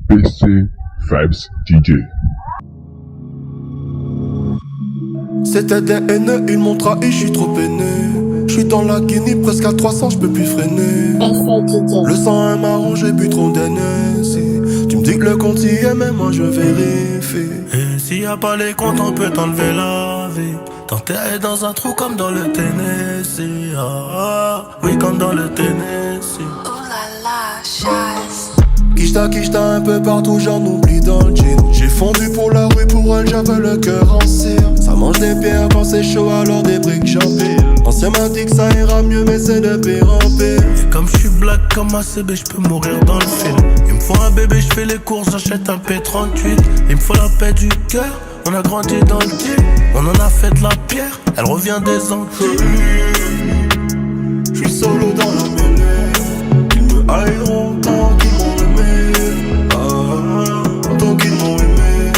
PC Vibes DJ. C'était des haineux, ils m'ont trahi, je suis trop peiné. Je suis dans la Guinée, presque à 300, je peux plus freiner. Le sang est marron, j'ai bu trop d'Hennessy. Tu me dis que le compte y est, mais moi je vérifie. Et s'il y a pas les comptes, on peut t'enlever la vie. T'enterrer dans un trou comme dans le Tennessee. Oui, comme dans le Tennessee. Oh là là, chasse. Kishta un peu partout, j'en oublie dans le jean. J'ai fondu pour la rue, pour elle j'avais le cœur en cire. Ça mange des pierres quand c'est chaud, alors des briques j'empile. Ancien m'a dit que ça ira mieux, mais c'est de pire en pire. Et comme je suis black comme ACB, je peux mourir dans le film. Il me faut un bébé, je fais les courses, j'achète un P38. Il me faut la paix du cœur, on a grandi dans le team. On en a fait de la pierre, elle revient des Antilles. Je suis solo dans la mêlée. Ils me haïront tant qu'ils m'ont aimé. Tant qu'ils m'ont aimé.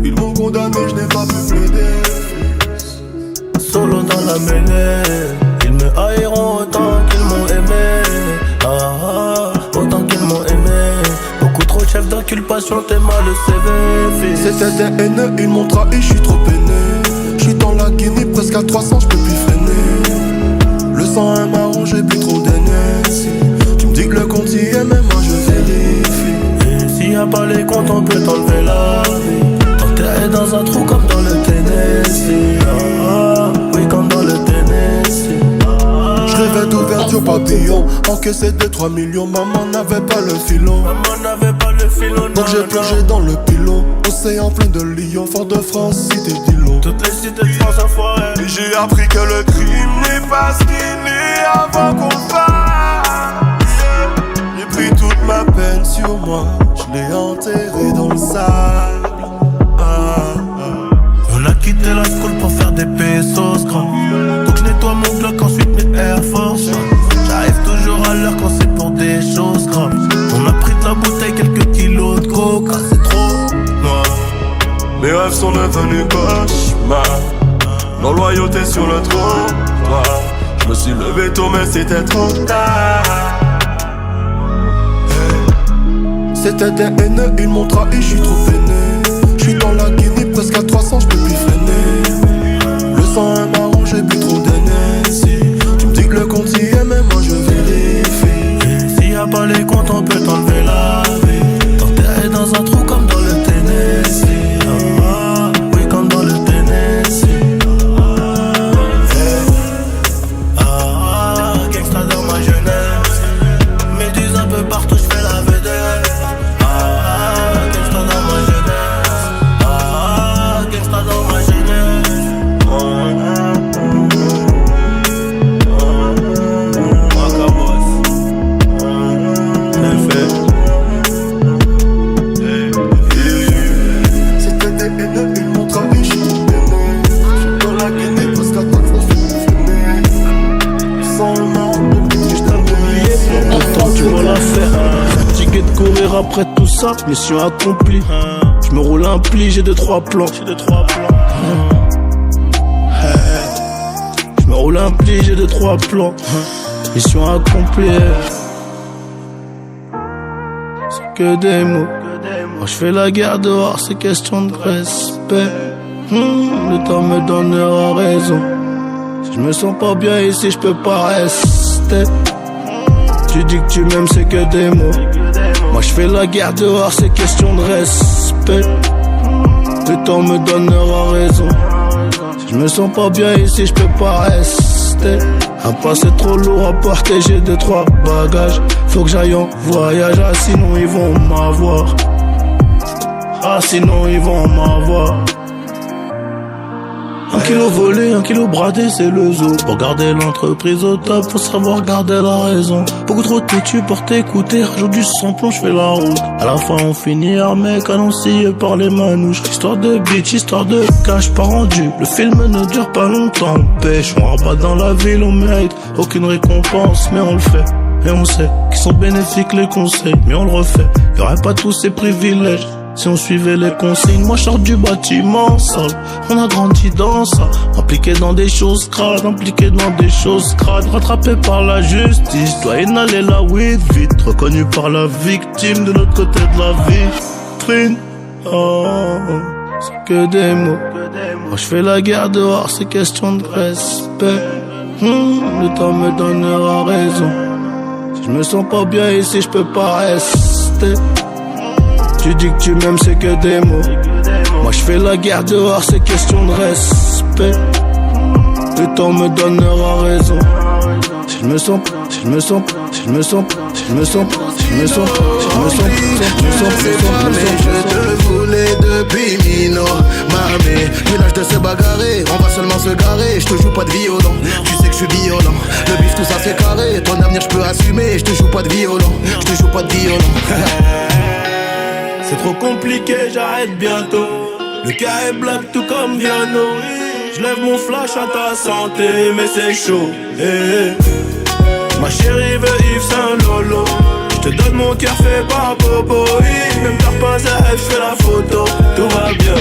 Ils m'ont condamné, je n'ai pas pu plaider. Solo dans la mêlée, ils me haïront autant qu'ils m'ont aimé. Autant qu'ils m'ont aimé. Beaucoup trop de chefs d'inculpation, t'es mal le CV. C'était des haineux, ils m'ont trahi, je suis trop peiné. Je suis dans la Guinée, presque à 300, je peux plus freiner. Le sang est marron, j'ai bu trop d'Hennessy. Tu me dis que le compte y est, mais moi je vérifie. Et s'il y a pas les comptes, on peut t'enlever la vie. T'enterrer dans un trou comme dans le Tennessee. Oui, comme dans le Tennessee. Je rêvais d'ouverture papillon. Encaissé 2-3 millions, maman n'avait pas le filon. Maman n'avait pas le filon. Donc j'ai plongé dans le pilon. Océan plein de lions, Fort de France, cité d'îlot. Toutes les cités de France en forêt. Et j'ai appris que le crime n'est pas ce qu'il est avant qu'on fasse. J'ai pris toute ma peine sur moi, je l'ai enterré dans le sable. On a quitté la school pour faire des pesos grands. Donc je nettoie mon bloc, ensuite mes Air Force. J'arrive toujours à l'heure quand c'est pour des choses graves. On a pris de la bouteille, quelques kilos de coca, c'est trop noir. Mes rêves sont devenus cauchemars. Non loyauté sur le trottoir. Je me suis levé tôt mais c'était trop tard. C'était des haineux, ils m'ont trahi, je suis trop peiné. Je suis dans la Guinée, presque à 300, je peux plus freiner. Le sang est marron, j'ai bu trop d'Hennessy. Tu me dis que le compte y est, mais moi je vérifie. Et s'il y a pas les comptes, on peut t'enlever la vie. T'enterrer dans un trou comme dans le Tennessee. Oui, comme dans le Tennessee. Gangsta dans ma jeunesse. Méduse un peu partout, je fais la vedette. Gangsta dans ma jeunesse. Gangsta dans ma jeunesse. C'était des haineux, ils m'ont trahi, je suis trop peiné. Je suis dans la Guinée, presque à 300, je peux plus freiner. Sans le marron, je t'ai Pourtant tu vas la faire. Fatigué de courir après tout ça, mission accomplie. Je me roule un pli, j'ai 2-3 plans. Je me roule un pli, j'ai 2-3 plans. Mission accomplie. C'est que des mots. Moi je fais la guerre dehors, c'est question de respect. Le temps me donnera raison. Si je me sens pas bien ici, je peux pas rester. Tu dis que tu m'aimes, c'est que des mots. Moi je fais la guerre dehors, c'est question de respect. Le temps me donnera raison. Si je me sens pas bien ici, je peux pas rester. Un passé trop lourd à porter, j'ai 2-3 bagages. Faut que j'aille en voyage, sinon ils vont m'avoir. Sinon ils vont m'avoir. 1 kilo volé, 1 kilo bradé, c'est le zoo. Pour garder l'entreprise au top, faut savoir garder la raison. Beaucoup trop têtu pour t'écouter, rajoute du samplon, j'fais la route. À la fin on finit armé, canoncillé par les manouches. Histoire de bitch, histoire de cash, pas rendu. Le film ne dure pas longtemps, on pêche, on rabat dans la ville, on mérite aucune récompense, mais on le fait. Et on sait qu'ils sont bénéfiques les conseils, mais on le refait. Y'aurait pas tous ces privilèges Si on suivait les consignes, moi je sors du bâtiment sale. On a grandi dans ça, impliqué dans des choses crades, rattrapé par la justice. Dois inhaler la weed vite, reconnu par la victime de l'autre côté de la vitrine. Oh, c'est que des mots. Moi je fais la guerre dehors, c'est question de respect. Le temps me donnera raison. Si je me sens pas bien ici, je peux pas rester. Tu dis que tu m'aimes, c'est que des mots. Moi je fais la guerre dehors, c'est question de respect. Le temps me donnera raison. Si je me sens, je te voulais depuis Mino, mamé. Village de se bagarrer, on va seulement se garer. Je te joue pas de violon, tu sais que je suis violent. Le bif tout ça c'est carré, ton avenir je peux assumer. Je te joue pas de violon, C'est trop compliqué, j'arrête bientôt. Le cas est black tout comme Viano. Je lève mon flash à ta santé, mais c'est chaud. Ma chérie veut Yves Saint Lolo. Je te donne mon cœur fait par Bobo. Même t'as pas à je fais la photo. Tout va bien.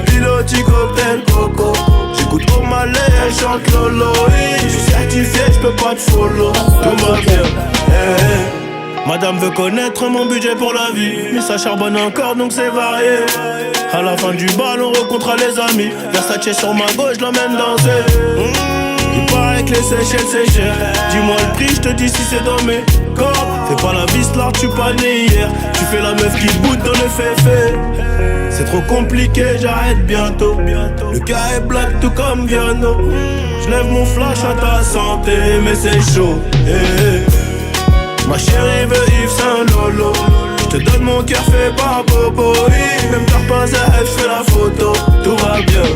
Piloti cocktail coco. J'écoute Omalé, elle chante Lolo. Je suis certifié, je peux pas te follow. Tout va bien. Madame veut connaître mon budget pour la vie, mais ça charbonne encore donc c'est varié. À la fin du bal on rencontrera les amis. Versace sur ma gauche, je l'emmène danser. Il paraît que les Seychelles c'est cher. Dis-moi le prix, je te dis si c'est dans mes cordes. Fais pas la vis large, tu pas né hier. Tu fais la meuf qui boude dans le féfé. C'est trop compliqué, j'arrête bientôt. Le cas est black tout comme Viano. Je lève mon flash à ta santé, mais c'est chaud. Ma chérie veut Yves Saint Lolo. Je te donne mon cœur fait par Bobo. Même t'as pas à je fais la photo. Tout va bien.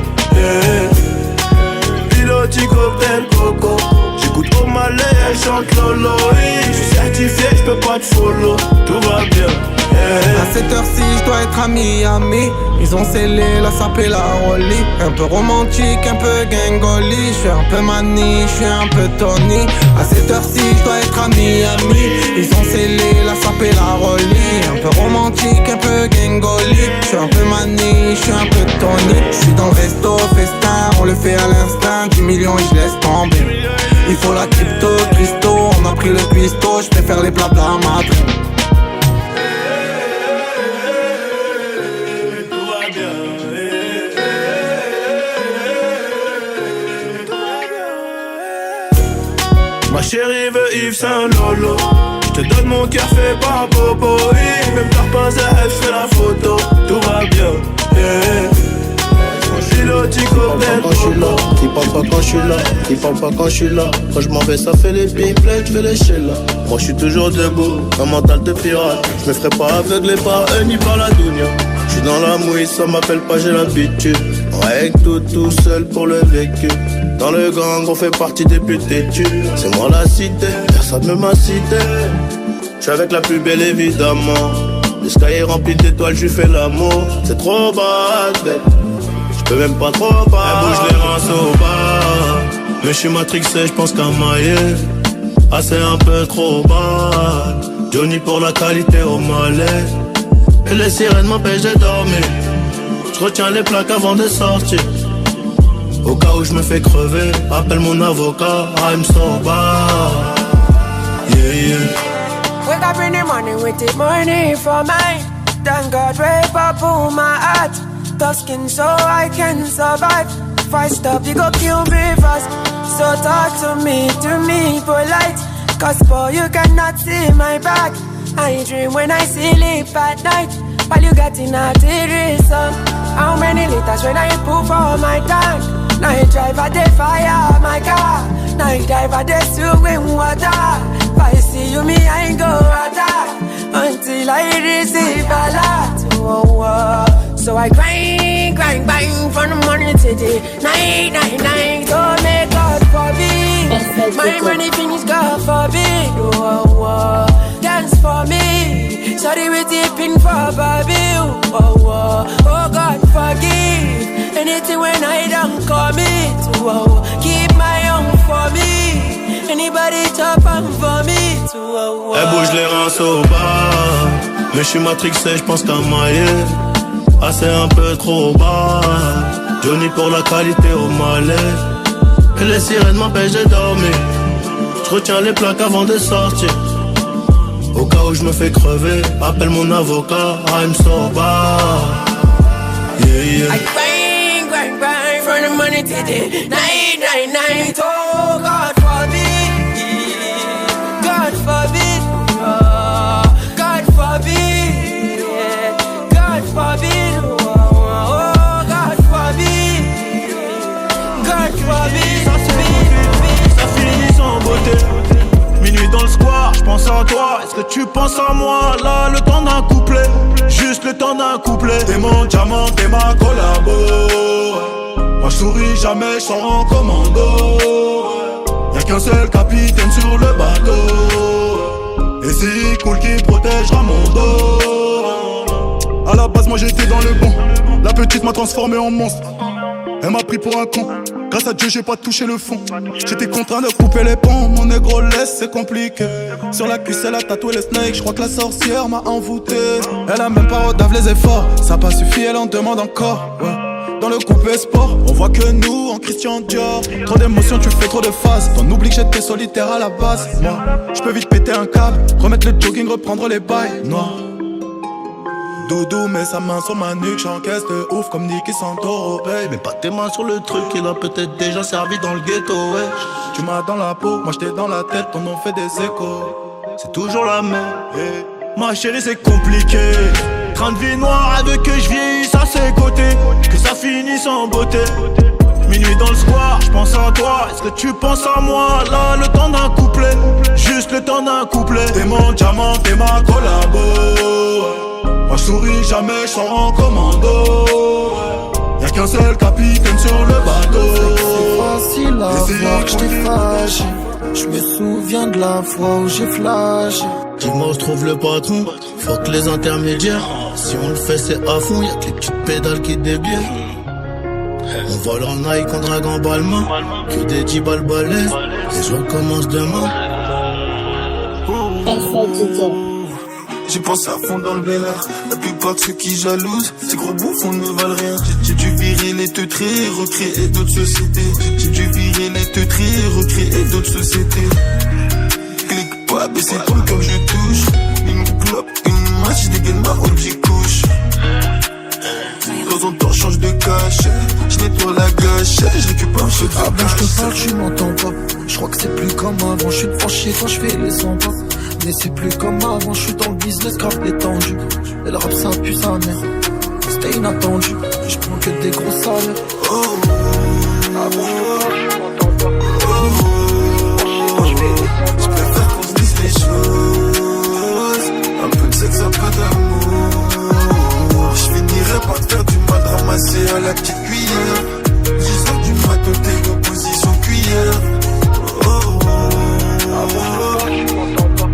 Piloti cocktail coco. J'écoute Omalé, elle chante Lolo. Je suis certifié, je peux pas te follow. Tout va bien. À cette heure-ci, je dois être à Miami. Ils ont scellé la sape et la rollie. Un peu romantique, un peu gangoli. Je suis un peu Mani, je suis un peu Tony. À cette heure-ci, je dois être à Miami. Ils ont scellé la sape et la rollie. Un peu romantique, un peu gangoli. Je suis un peu Mani, je suis un peu Tony. Je suis dans le resto, festin, on le fait à l'instinct. 10 millions et je laisse tomber. Il faut la crypto, Christo. On a pris le cuistot, je préfère les blabla Madrid. Ma chérie veut Yves Saint Lolo. Je te donne mon cœur fait par Bobo. Même t'as pas à je fais la photo. Tout va bien. Piloti cocktail coco. Ils parlent pas quand je suis là, ils parlent pas quand je suis là. Quand je m'en vais ça fait les pimplettes, je fais les shellas. Moi je suis toujours debout, un mental de pirate. Je me ferai pas aveugler par eux ni par la dounia. Je suis dans la mouille, ça m'appelle pas, j'ai l'habitude. On règle tout seul pour le vécu. Dans le gang, on fait partie des plus têtus. C'est moi la cité, personne ne m'a cité. Je suis avec la plus belle évidemment. Le sky est rempli d'étoiles, je lui fais l'amour. C'est trop bad, je peux même pas trop bad. Elle bouge les reins au bas. Mais je suis matrixé, je pense qu'à mailler. Ah c'est un peu trop bad. Johnny pour la qualité au malais. Et les sirènes m'empêchent de dormir. Je retiens les plaques avant de sortir. Au cas où je me fais crever, appelle mon avocat, I'm so bad. Yeah, yeah. Wake up in the morning with the money for mine. Thank God, wake up on my heart. Tough skin so I can survive. If I stop, you go kill me fast. So talk to me polite. Cause boy, you cannot see my back. I dream when I sleep at night. While you getting a threesome. How many liters when I put for my tank? Night driver, they fire my car. Night driver, they swimming water. If I see you, me, I ain't go attack. Until I receive a lot. Oh, oh. So I grind, bang from the morning to the night. Don't make God forbid. My money finish, God forbid. Oh, oh. Dance for me. Sorry, we tipping for Bobby. Oh, oh. Oh, God forgive. Anything when I don't commit. Oh, keep my own for me. Anybody top and for me. Oh, oh. Elle bouge les reins au bas. Mais je suis matrixé, je pense qu'à mailler. Ah c'est un peu trop bas. Johnny pour la qualité au malais. Et les sirènes m'empêchent de dormir. Je retiens les plaques avant de sortir. Au cas où je me fais crever, appelle mon avocat, I'm so bad. Yeah, yeah. I grind from the money to the night. Oh, God forbid, God forbid, God forbid, yeah. God forbid, oh, God forbid, God forbid. Ça finit sans beauté. Minuit dans le square, je pense à toi. Est-ce que tu penses à moi? Là, le temps d'un couplet. Juste le temps d'un couplet. T'es mon diamant, t'es ma collabo. Moi je souris jamais, je sors en commando. Y'a qu'un seul capitaine sur le bateau. Et c'est cool qui protégera mon dos. À la base moi j'étais dans le bon. La petite m'a transformé en monstre. Elle m'a pris pour un con. Grâce à Dieu j'ai pas touché le fond. J'étais contraint de couper les ponts. Mon négro laisse c'est compliqué. Sur la cuisse elle a tatoué le snake. J'crois que la sorcière m'a envoûté. Elle a même pas redave les efforts. Ça a pas suffi elle en demande encore, ouais. Dans le coupé sport, on voit que nous en Christian Dior. Trop d'émotions, tu fais trop de phases. T'en oublies que j'étais solitaire à la base. Moi, j'peux vite péter un câble. Remettre le jogging, reprendre les bails noirs. Doudou met sa main sur ma nuque, j'encaisse de ouf comme Nicky Santoro, babe. Mais pas tes mains sur le truc, il a peut-être déjà servi dans le ghetto, ouais. Tu m'as dans la peau, moi j'étais dans la tête, ton nom fait des échos. C'est toujours la même, hey. Ma chérie c'est compliqué. Train de vie noire, elle veut que je vieillisse à ses côtés. Que ça finisse en beauté. Minuit dans le square, je pense à toi. Est-ce que tu penses à moi? Là, le temps d'un couplet. Juste le temps d'un couplet. T'es mon diamant, t'es ma collabo. Moi je souris jamais, je sors en commando. Y'a qu'un seul capitaine sur le bateau. C'est facile à voir que j't'ai fâché. Je me souviens de la fois où j'ai flashé. Dis-moi où se trouve le patron. Fuck les intermédiaires. Si on le fait c'est à fond. Y'a que les petites pédales qui débiennent. On vole en Nike, on drague en Balmain. Que des 10 balles balaises. Les jours commencent demain. J'ai pensé à fond dans le vénère. La plupart de ceux qui jalousent, ces gros bouffons ne valent rien. J'ai dû virer les teutrés, recréer d'autres sociétés. J'ai dû virer les teutrés, recréer d'autres sociétés. Clique pas, baisser ton comme je touche. Une clope, une match, je dégaine ma objet couche. De temps en temps, change de cache. Je nettoie la gâche, je récupère un cheveu. Ah bon, je te parle, tu m'entends pas. Je crois que c'est plus comme avant. Je suis devant chier quand je fais les 100 pas. Mais c'est plus comme avant, je suis dans le business grave détendu. Et le rap ça pue sa mère. C'était inattendu, je prends que des gros salaires. Oh, ah bon, je m'entends pas. Oh, je préfère qu'on se dise les choses. Un peu de sexe, un peu d'amour. Je finirai par te faire du mal, ramasser à la petite cuillère. J'ai sors du matin, t'es en position cuillère. Oh, ah bon, je m'entends pas.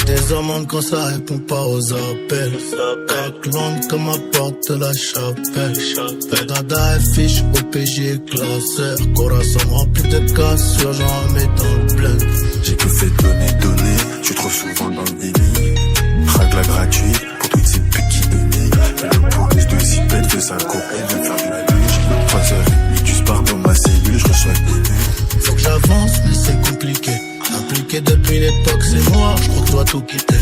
Des amendes quand ça répond pas aux appels. Craque comme à porte de la chapelle. Pedada affiche OPJ classeur. Corazon rempli de cassures, j'en remets dans le bled. J'ai que fait donner. Je suis trop souvent dans le déni. Ragla gratuit pour toutes ces putes qui donnent. Le police de zipette fait sa copaine, viens faire de la luge. 3h30, tu pars dans ma cellule, je reçois des vues. Faut que j'avance, mais c'est compliqué. Impliqué depuis l'époque, c'est noir, je crois que je dois tout quitter.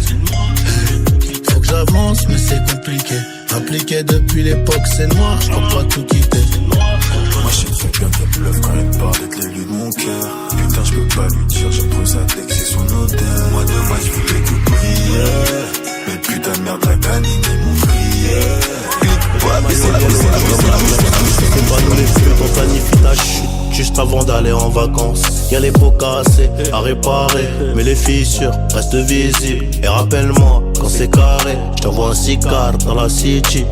Faut que j'avance, mais c'est compliqué. Impliqué depuis l'époque, c'est noir, je crois que je dois tout quitter. Moi je sais bien qu'elle bluffe quand elle parle d'être l'élu de mon cœur. Putain, je peux pas lui dire, j'aime trop sa tête, c'est son odeur. Moi de moi, je voulais que briller. Mais putain de merde, la canine et mon prière. C'est pas nous les flûtes, on planifie ta chute juste avant d'aller en vacances. Y'a les pots cassés à réparer, mais les fissures restent visibles. Et rappelle-moi quand c'est carré, j't'envoie un cicard dans la city.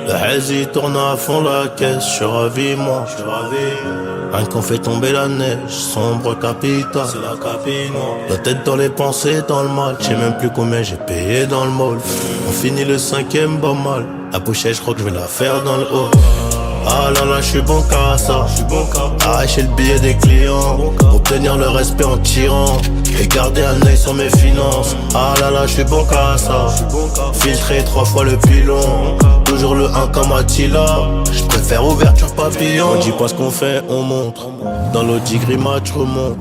Le hazy tourne à fond la caisse, j'suis ravi moi. Rien qu'on fait tomber la neige, sombre capitale. C'est la capine, la tête dans les pensées, dans le mal. J'sais même plus combien j'ai payé dans le mall. On finit le 5ème, pas mal. La pochette, j'crois que je vais la faire dans le haut. Ah là là, j'suis bon qu'à ça. Arracher le billet des clients, obtenir le respect en tirant. et garder un œil sur mes finances. Ah là là, j'suis bon qu'à ça. Filtré 3 fois le pilon, toujours le 1 comme Attila. J'préfère ouverture papillon. On dit pas ce qu'on fait, on montre. Dans l'Audi Grimace, remonte.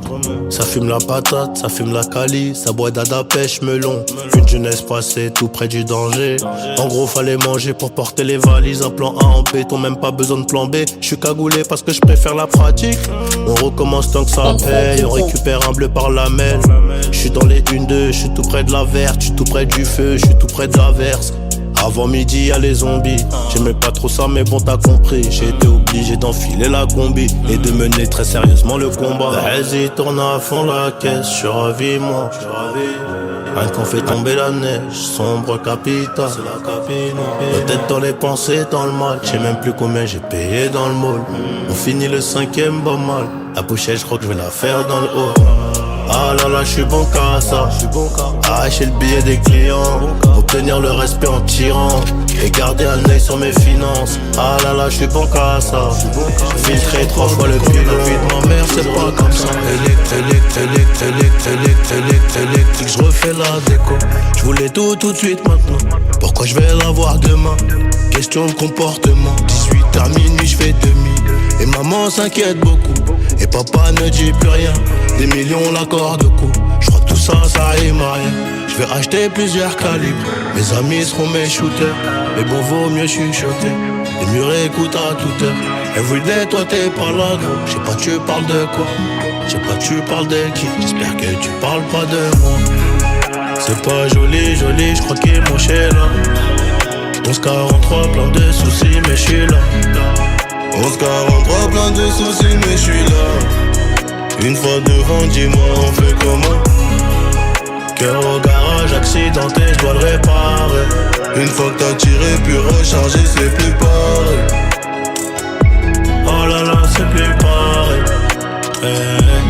Ça fume la patate, ça fume la cali, ça boit dada pêche melon. Une jeunesse passée tout près du danger. En gros fallait manger pour porter les valises. Un plan A en béton, même pas besoin de plan B. J'suis cagoulé parce que j'préfère la pratique. On recommence tant que ça paye, on récupère un bleu par lamelle. J'suis dans les 1-2, j'suis tout près de la verte, j'suis tout près du feu, j'suis tout près de l'averse. Avant midi y'a les zombies. J'aimais pas trop ça mais bon t'as compris. J'ai été obligé d'enfiler la combi et de mener très sérieusement le combat. Vas-y tourne à fond la caisse, j'suis ravi moi. Rien qu'on fait tomber la neige, sombre capitale. Peut-être dans les pensées, dans le mal. J'sais même plus combien j'ai payé dans le mall. On finit le 5ème pas mal. La pochette j'crois que je vais la faire dans le haut. Ah là là, j'suis bon qu'à ça. Arracher le billet des clients, obtenir le respect en tirant et garder un œil sur mes finances. Ah là là, j'suis bon qu'à ça. Filtré 3 fois le pilon. La vie de ma mère, c'est pas comme ça. Électrique, j'refais la déco. J'voulais tout de suite maintenant. Pourquoi j'vais l'avoir demain? Question de comportement. 18h minuit, j'fais demi. Et maman s'inquiète beaucoup. Et papa ne dit plus rien. Des millions l'accord de coup. J'crois que tout ça, ça rime à rien. J'vais acheter plusieurs calibres. Mes amis seront mes shooters. Mais bon, vaut mieux chuchoter. Les murs écoutent à toute heure. Everyday, toi t'es pas là, gros. J'sais pas tu parles de quoi. J'sais pas tu parles de qui. J'espère que tu parles pas de moi. C'est pas joli, joli, j'crois qu'il est moché là. 11-43, plein de soucis, mais j'suis là. 11-43, plein de soucis, mais j'suis là. Une fois devant, dis-moi, on fait comment? Cœur au garage, accidenté, j'dois le réparer. Une fois que t'as tiré, puis rechargé, c'est plus pareil. Oh là là, c'est plus pareil.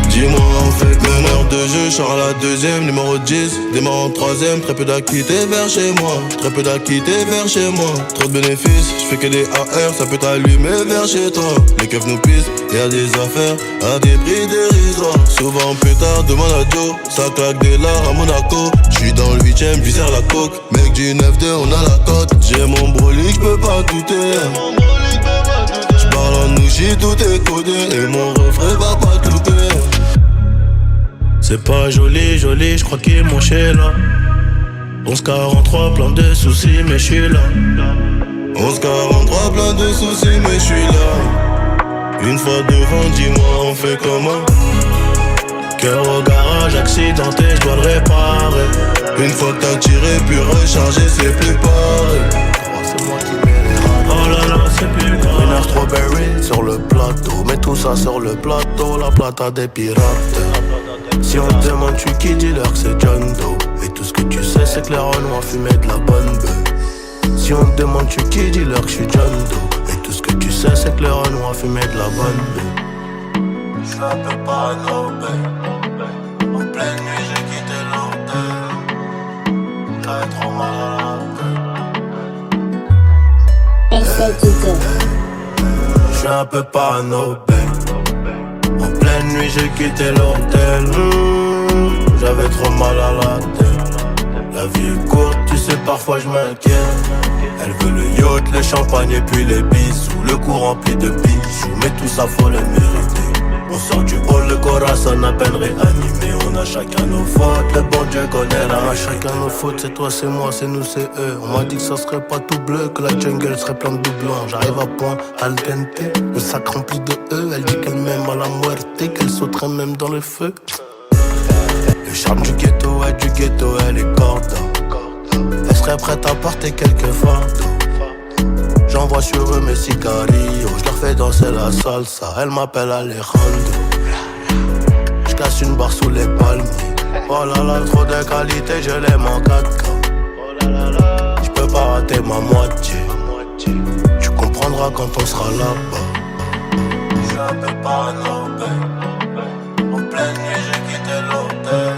Dis-moi, on fait meneur de jeu, Charles la deuxième, numéro 10. Démarre en troisième, très peu d'acquittés vers chez moi. Très peu d'acquittés vers chez moi. Trop de bénéfices, j'fais que des AR, ça peut t'allumer vers chez toi. Les keufs nous pissent, y'a des affaires à des prix dérisoires. Souvent pétard, demande à Joe, ça claque des lards à Monaco. J'suis dans le 8ème, j'vise la coke. Mec du 9-2, on a la cote. J'ai mon brolic, j'peux pas douter. J'parle en nouchi, tout est codé. Et mon refrain va pas clouter. C'est pas joli, joli, j'crois qu'il est moché là. 11-43, plein de soucis, mais j'suis là. 11-43, plein de soucis, mais j'suis là. Une fois devant, dis-moi, on fait comment? Cœur au garage, accidenté, j'dois le réparer. Une fois que t'as tiré, puis rechargé, c'est plus pareil. Oh là là, c'est plus pareil. Une strawberry sur le plateau. Mets tout ça sur le plateau, la plata des pirates. Si on te demande tu qui, dis-leur que c'est John Doe. Et tout ce que tu sais c'est que les Renois fumaient de la bonne bœuf. Si on te demande tu qui, dis-leur que je suis John Doe. Et tout ce que tu sais c'est que les Renois fumaient de la bonne bœuf. J'suis un peu parano, babe. En pleine nuit j'ai quitté l'hôtel. J'avais trop mal à la tête. J'suis un peu parano, babe. En pleine nuit j'ai quitté l'hôtel. J'avais trop mal à la tête. La vie est courte, tu sais parfois je m'inquiète. Elle veut le yacht, le champagne et puis les bisous. Le cou rempli de bijoux, mais tout ça faut le mériter. On sort du hall, le corazon à peine réanimé. On a chacun nos fautes, le bon Dieu connaît la. On a chacun nos fautes, c'est toi, c'est moi, c'est nous, c'est eux. On m'a dit que ça serait pas tout bleu, que la jungle serait plein de doublons. J'arrive à point, al dente, le sac rempli de eux. Elle dit qu'elle m'aime à la muerte, qu'elle sauterait même dans le feu. Le charme du ghetto, elle est corda. Elle serait prête à porter quelques fardeaux. J'envoie sur eux mes cigarillos, je leur fais danser la salsa. Elle m'appelle Alejandro. Je casse une barre sous les palmiers. Oh là là, trop de qualité, je l'aime en 4K. Je peux pas rater ma moitié. Tu comprendras quand on sera là-bas. Je suis un peu parano, babe. En pleine nuit j'ai quitté l'hôtel.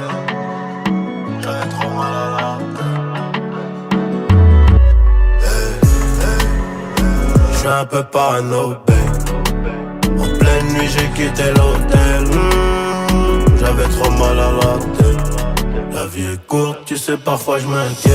J'avais trop mal à la tête. J'suis un peu parano, babe. En pleine nuit j'ai quitté l'hôtel. J'avais trop mal à la tête. vie est courte, tu sais parfois je m'inquiète.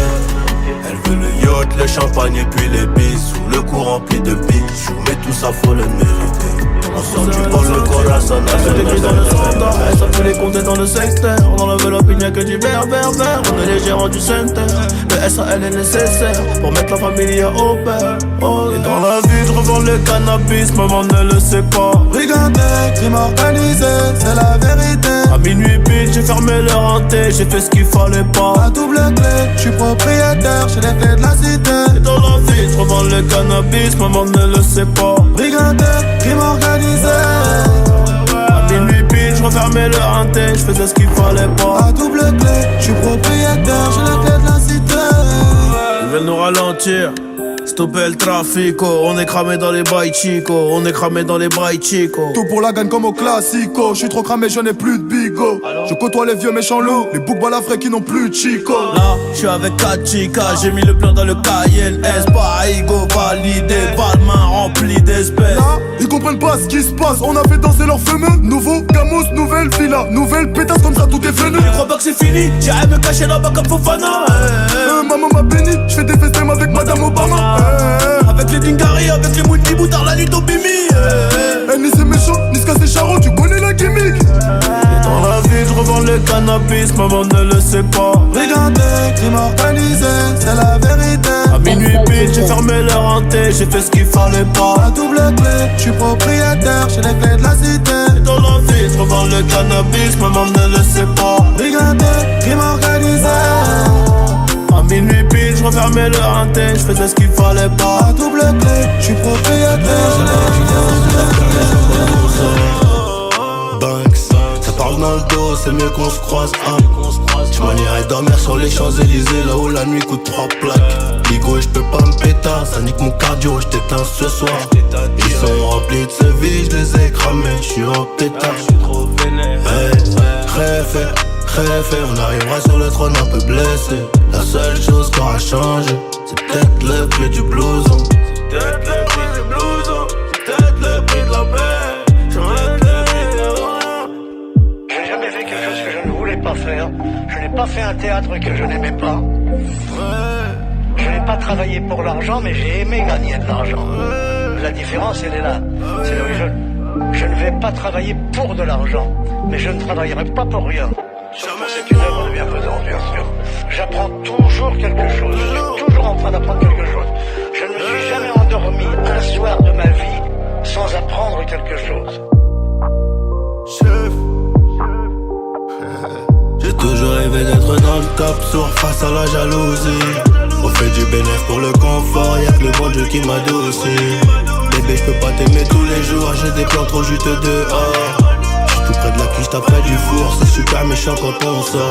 Elle veut le yacht, le champagne et puis les bisous. Le cou rempli de bijoux, mais tout ça faut le mériter. On sort du bol, le corazon Elle écrit dans le standard, elle sort tous les comptes dans le secteur. Dans l'enveloppe il n'y a que du vert. On est les gérants du center. Le SAL est nécessaire pour mettre la famille à au père. Et dans la vie je revends le cannabis, maman ne le sait pas. Brigandé, crime organisé, c'est la vérité. À minuit pile, j'ai fermé le renté, j'ai fait ce qu'il fallait pas. À double clé, je suis propriétaire, j'ai les clés de la cité. Et dans la vie je revends le cannabis, maman ne le sait pas. Brigandé, crime organisé. À minuit pile, je refermais le renté, je faisais ce qu'il fallait pas. À double clé, je suis propriétaire, j'ai les clés de la cité. Ils veulent nous ralentir, stopper le trafic, on est cramé dans les bails chico, on est cramé dans les bails chico. Tout pour la gagne comme au classico. Je suis trop cramé, je n'ai plus de bigot. Je côtoie les vieux méchants loups, les boucs balafrés qui n'ont plus de chico. Là, je suis avec 4 chicas, j'ai mis le plan dans le Cayenne S. Pas ego validé, pas de main remplie d'espèces. Là, ils comprennent pas ce qui se passe, on a fait danser leur fameux. Nouveau Camus, nouvelle villa, nouvelle pétasse, comme ça tout est venu. Je crois pas que c'est fini, j'irai me cacher là-bas comme Fofana. Maman m'a béni, je fais des festins avec Madame Obama. Avec les Dingari, avec les Moudi Boutard, la nuit au Bimi. Ni c'est méchant, ni ce c'est charron, tu connais la gimmick. Et dans la vie, je revends le cannabis, maman ne le sait pas. Brigandé, crime organisé, c'est la vérité. À minuit pile, j'ai fermé le renté, j'ai fait ce qu'il fallait pas. À double clé, je suis propriétaire, j'ai les clés de la cité. Et dans la vie, je revends le cannabis, maman ne le sait pas. Brigandé, crime organisé. À minuit pile, je refermais le renté, je faisais ce qu'il fallait pas. À double clé, je suis propriétaire, j'ai les Banks, ça parle dans le dos, c'est mieux qu'on se croise. Je m'en irai dormir sur les Champs-Élysées, là où la nuit coûte 3 plaques. Bigo, je peux pas me péter, ça nique mon cardio, je t'éteins ce soir. Ils sont remplis de ce vie, je les ai cramés, je suis en pétard. Réfé, on arrivera sur le trône un peu blessé. La seule chose qui aura changé, c'est peut-être le prix du blouson. C'est peut-être le prix du blouson, c'est peut-être le prix de la paix. J'aurais le prix de la... Je n'ai jamais fait quelque chose que je ne voulais pas faire. Je n'ai pas fait un théâtre que je n'aimais pas. Je n'ai pas travaillé pour l'argent, mais j'ai aimé gagner de l'argent. La différence, elle est là. C'est là où je ne vais pas travailler pour de l'argent, mais je ne travaillerai pas pour rien. Sauf que c'est une œuvre de bienfaisance, bien sûr. J'apprends toujours quelque chose. Je suis toujours en train d'apprendre quelque chose. Je ne me suis jamais endormi un soir de ma vie sans apprendre quelque chose. Chef. J'ai toujours rêvé d'être dans le top sur face à la jalousie. On fait du bénéf pour le confort, y'a que le bon Dieu qui m'adoucit. Bébé, je peux pas t'aimer tous les jours, j'ai des plans trop juteux dehors. Tout près de la cuisse, t'as près du four, c'est super méchant quand on sort.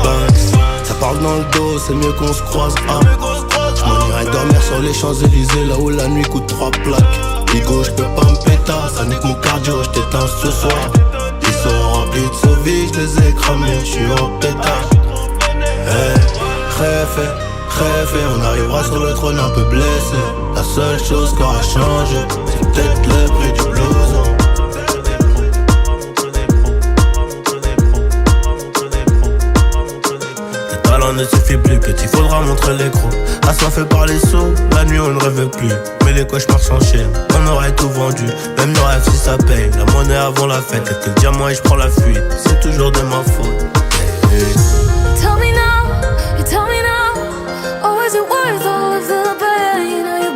Banks, ça parle dans le dos, c'est mieux qu'on se croise. J'm'en irai dormir sur les Champs-Élysées, là où la nuit coûte 3 plaques. Bigo, j'peux pas me péter, ça nique mon cardio, j't'éteins ce soir. Ils sont remplis de sauvis, j'les ai cramés, j'suis en pétard. Réfé, on arrivera sur le trône un peu blessé. La seule chose qui aura changé, c'est peut-être le prix du blouson. Ne suffit plus que il faudra montrer l'écrou. Assoiffé par les sauts, la nuit on ne rêve plus. Mais les cauchemars s'enchaînent, on aurait tout vendu. Même nos rêves si ça paye, la monnaie avant la fête. Et que le diamant et je prends la fuite, c'est toujours de ma faute. Tell me now, oh is it worth all of the pain? Oh you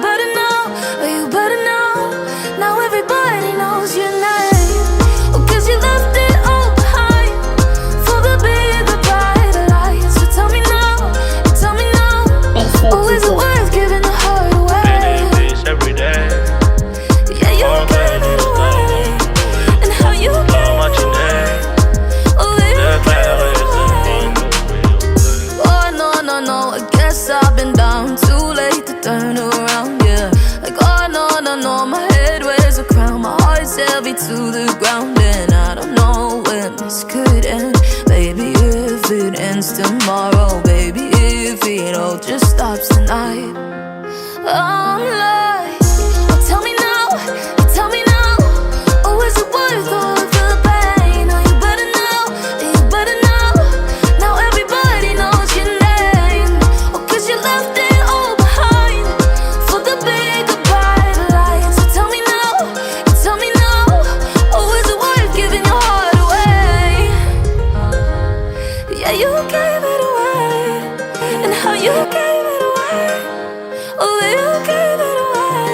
better know, now everybody knows your name. Oh cause you left it all behind, for the bigger brighter light. So tell me now, oh is it worth giving the heart away? Every day. Yeah, you gave it away, and how you gave it away. Oh, no, I guess I've been down, too late to turn around, yeah. Like, oh, no, my head wears a crown, my heart's heavy to the ground, and I don't know when this could end. Baby, if it ends tomorrow, baby, if it all just stops tonight, I'm like, oh, tell me now, oh, is it worth all of the pain? Oh, you better know, now every Yeah, you gave it away. And how you gave it away. Oh, you gave it away.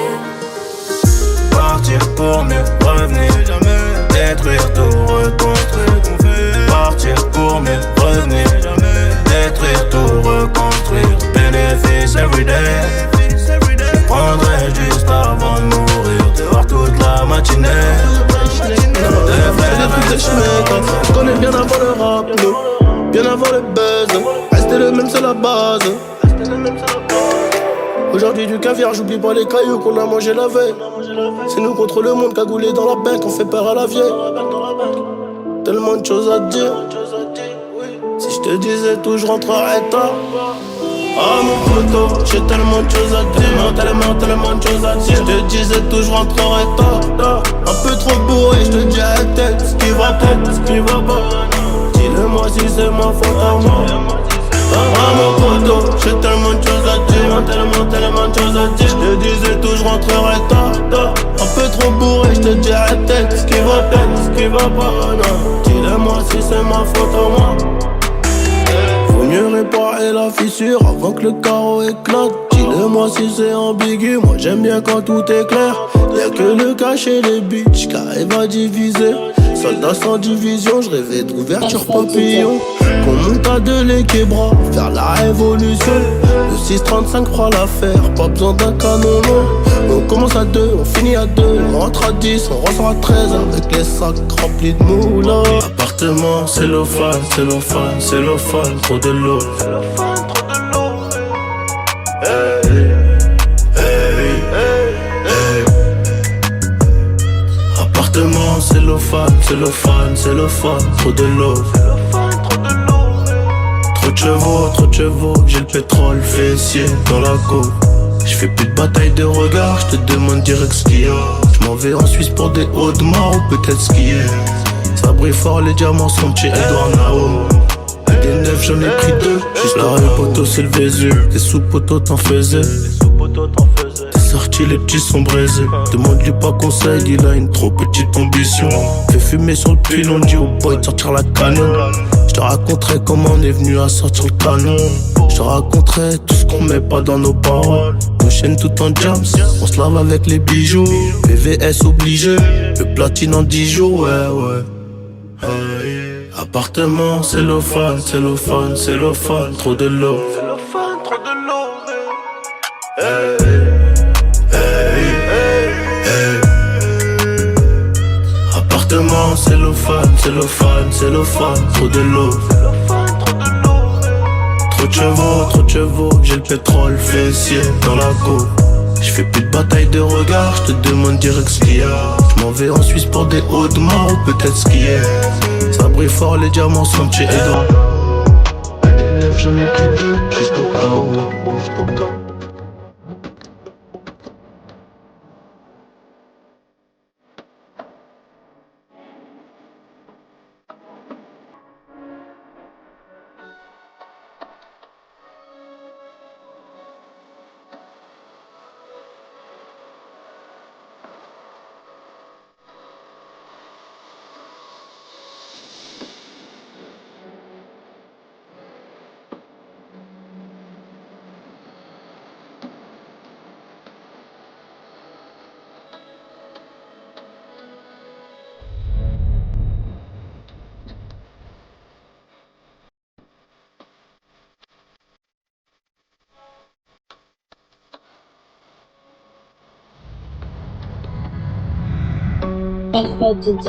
Partir pour mieux revenir, jamais détruire tout, reconstruire. Partir pour mieux revenir, jamais détruire tout, reconstruire. Bénéfice everyday. Je prendrai juste avant de mourir, dehors toute la matinée. Je connais bien avant le rap, nous, bien avant le buzz. Rester le même c'est la base. Aujourd'hui du caviar, j'oublie pas les cailloux qu'on a mangé la veille. C'est nous contre le monde, cagoulé dans la banque, on fait peur à la vieille. Tellement de choses à te dire. Si je te disais tout, je rentrerais tard. Ah mon poteau, j'ai tellement de choses à te dire. Tellement de choses à te dire. Si je te disais tout, je rentrerais tard. Un peu trop bourré, je te dirais tête. Ce qui va pas. Dis-le-moi si c'est ma faute à moi. Ah mon poteau, j'ai tellement de choses à te dire. Tellement de choses à te dire. Je te disais tout, je rentrerais tard. Un peu trop bourré, je te dirais tête. Ce qui va pas. Dis-le-moi si c'est ma faute à moi. Faut mieux réparer la fissure avant que le carreau éclate. Dis-le-moi si c'est ambigu, moi j'aime bien quand tout est clair. Y'a que le cachet les bitches qui arrivent à diviser. Soldat sans division, je rêvais d'ouverture papillon. Qu'on monte à deux les québras, faire la révolution. Le 635 fera l'affaire, pas besoin d'un canon long. On commence à 2, on finit à 2, on rentre à 10, on ressort à 13 avec les sacs remplis de moula. Appartement, cellophane, trop de l'eau. Appartement, cellophane, trop de l'eau. Trop de chevaux, j'ai le pétrole fessier dans la côte. Je fais plus de bataille de regard, je te demande direct ce qu'il y a. Je m'en vais en Suisse pour des hauts de mar ou peut-être skier. Ça brille fort, les diamants sont chez Edouard Nao. Des neufs, j'en ai pris 2. Juste là, le poteau c'est le Vésuve. Des sous-poteaux t'en faisais. T'es sorti, les petits sont brisés. Demande-lui pas conseil, il a une trop petite ambition. Fais fumer sur le pilon, dit au boy de sortir la canon. Je te raconterai comment on est venu à sortir le canon. Je te raconterai tout ce qu'on met pas dans nos paroles. Nos chaînes tout en jams, on se lave avec les bijoux. PVS obligé, le platine en 10 jours, ouais. Appartement, cellophane, trop de l'eau. Appartement, cellophane, trop de l'eau. Trop de chevaux, j'ai le pétrole fessier dans la côte. Je fais plus de bataille de regard, je te demande direct ce qu'il y a. Je m'en vais en Suisse pour des hauts de mar ou peut-être skier. Ça brille fort, les diamants sont chez Edouard. Des neufs, j'en ai pris 2, juste au cas où. FPDJ.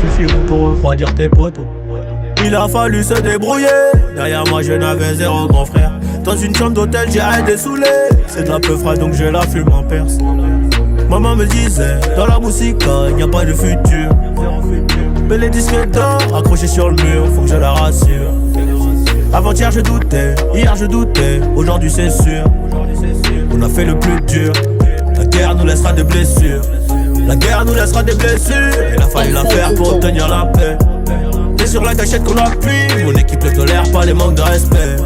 Fifi pour refroidir tes potes. Il a fallu se débrouiller. Derrière moi je n'avais zéro grand frère. Dans une chambre d'hôtel j'ai arrêté saoulé. C'est de la peu froide donc je la fume en perse. Maman me disait, dans la musique, il n'y a pas de futur. Mais les disques d'or accrochés sur le mur, faut que je la rassure. Avant-hier je doutais, hier je doutais, aujourd'hui c'est sûr. On a fait le plus dur. La guerre nous laissera des blessures. La guerre nous laissera des blessures. Il a fallu la faire pour obtenir la paix. T'es sur la gâchette qu'on appuie. Mon équipe ne tolère pas les manques de respect.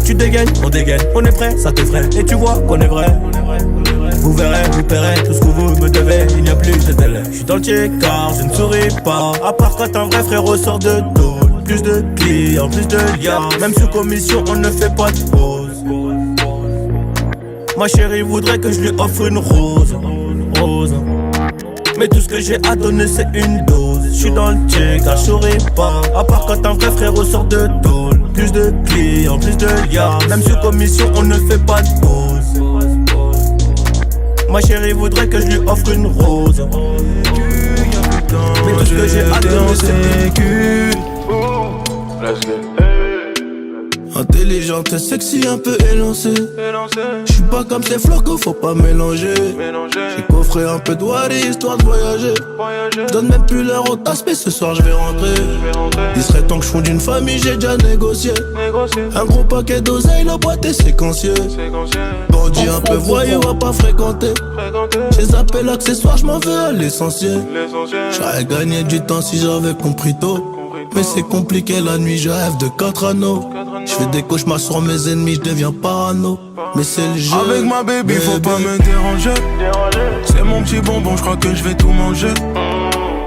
Tu dégaines, on est prêt, ça t'effraie. Et tu vois qu'on est vrai. Vous verrez, vous paierez tout ce que vous me devez. Il n'y a plus de délai. Je suis dans le check-car, je ne souris pas. À part quand un vrai frère ressort de dos. Plus de clients, plus de liens. Même sous commission, on ne fait pas de pause. Ma chérie voudrait que je lui offre une rose. Mais tout ce que j'ai à donner c'est une dose. Je suis dans le check-car, je souris pas. À part quand un vrai frère ressort de dos. Plus de clients, plus de liens. Même sous commission, on ne fait pas de pause. Ma chérie voudrait que je lui offre une rose. Mais tout ce que j'ai à donner c'est une intelligente et sexy, un peu élancée. J'suis pas comme tes flocos, faut pas mélanger. J'ai coffré un peu de wari, histoire de voyager. J'donne même plus l'heure au tasse, mais ce soir j'vais rentrer. Il serait temps que j'fonde une famille, j'ai déjà négocié. Un gros paquet d'oseille, la boîte est séquencieux. Bandit un peu voyou, va pas fréquenter. J'ai zappé l'accessoire, j'm'en veux à l'essentiel. J'aurais gagné du temps si j'avais compris tôt. Mais c'est compliqué la nuit, je rêve de 4 anneaux. Je fais des cauchemars sur mes ennemis, je deviens parano. Mais c'est le jeu. Avec ma baby, faut pas me déranger. C'est mon petit bonbon, je crois que je vais tout manger.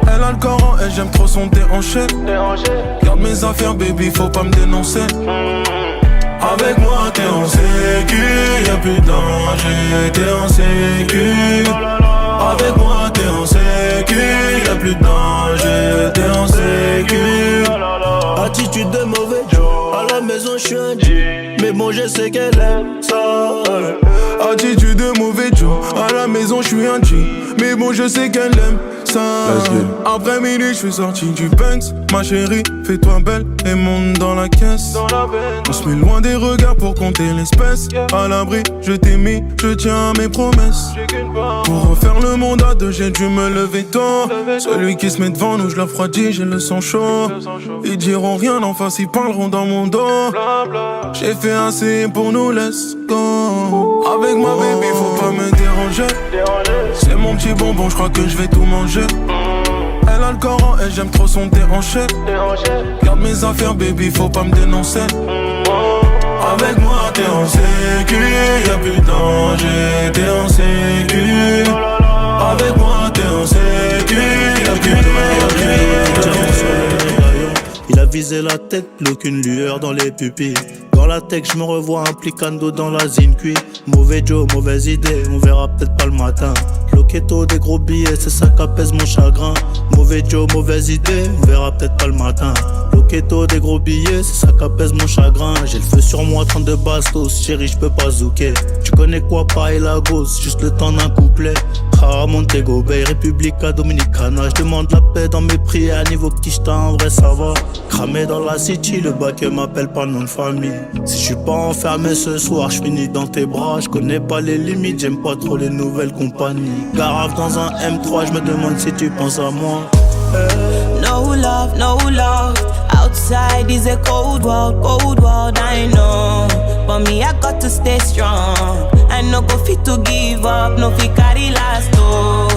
Elle a le corps en elle, j'aime trop son déhanché. Garde mes affaires, baby, faut pas me dénoncer. Avec moi, t'es en sécu, y'a plus de danger, t'es en sécu. Avec moi, t'es en sécu, y'a plus de danger, t'es en sécu. Attitude de mauvais Joe, à la maison je suis un G. Mais bon je sais qu'elle aime ça. Attitude de mauvais Joe, à la maison je suis un G. Mais bon je sais qu'elle aime ça. Après minuit je suis sorti du Banks. Ma chérie, fais-toi belle et monte dans la caisse. On se met loin des regards pour compter l'espèce. À l'abri, je t'ai mis, je tiens à mes promesses. Pour refaire le monde à deux, j'ai dû me lever tôt. Celui qui se met devant nous, je le refroidis, j'ai le sang chaud. Ils diront rien en face, ils parleront dans mon dos. J'ai fait assez pour nous, let's go. Avec ma baby, faut pas me déranger. C'est mon petit bonbon, je crois que je vais tout manger. Elle a le corps en elle, j'aime trop son déhanché. Garde mes affaires, baby, faut pas me dénoncer. Avec moi, t'es en sécu, y'a plus de danger, t'es en sécu. Avec moi, t'es en sécu, y'a plus de danger. Il a visé la tête, plus aucune lueur dans les pupilles. Dans la tech, je me revois implicando dans la zine cuit. Mauvais Joe, mauvaise idée, on verra peut-être pas le matin. Loquetto, des gros billets, c'est ça qu'apaise mon chagrin. Mauvais Joe, mauvaise idée, on verra peut-être pas le matin. Loquetto, des gros billets, c'est ça qu'apaise mon chagrin. J'ai le feu sur moi, 32 bastos, chérie, j'peux pas zouker. Tu connais quoi, pareil la gosse, juste le temps d'un couplet. Ah, Montego Bay, Republica Dominicana. J'demande la paix dans mes prières, niveau quicheta, en vrai ça va. Cramé dans la city, le bac m'appelle pas nom de famille. Si j'suis pas enfermé ce soir, j'finis dans tes bras. J'connais pas les limites, j'aime pas trop les nouvelles compagnies. Garave dans un M3, j'me demande si tu penses à moi. No love, no love. Outside is a cold world, I know. But me, I got to stay strong. I no go fit to give up, no fit carry last, oh.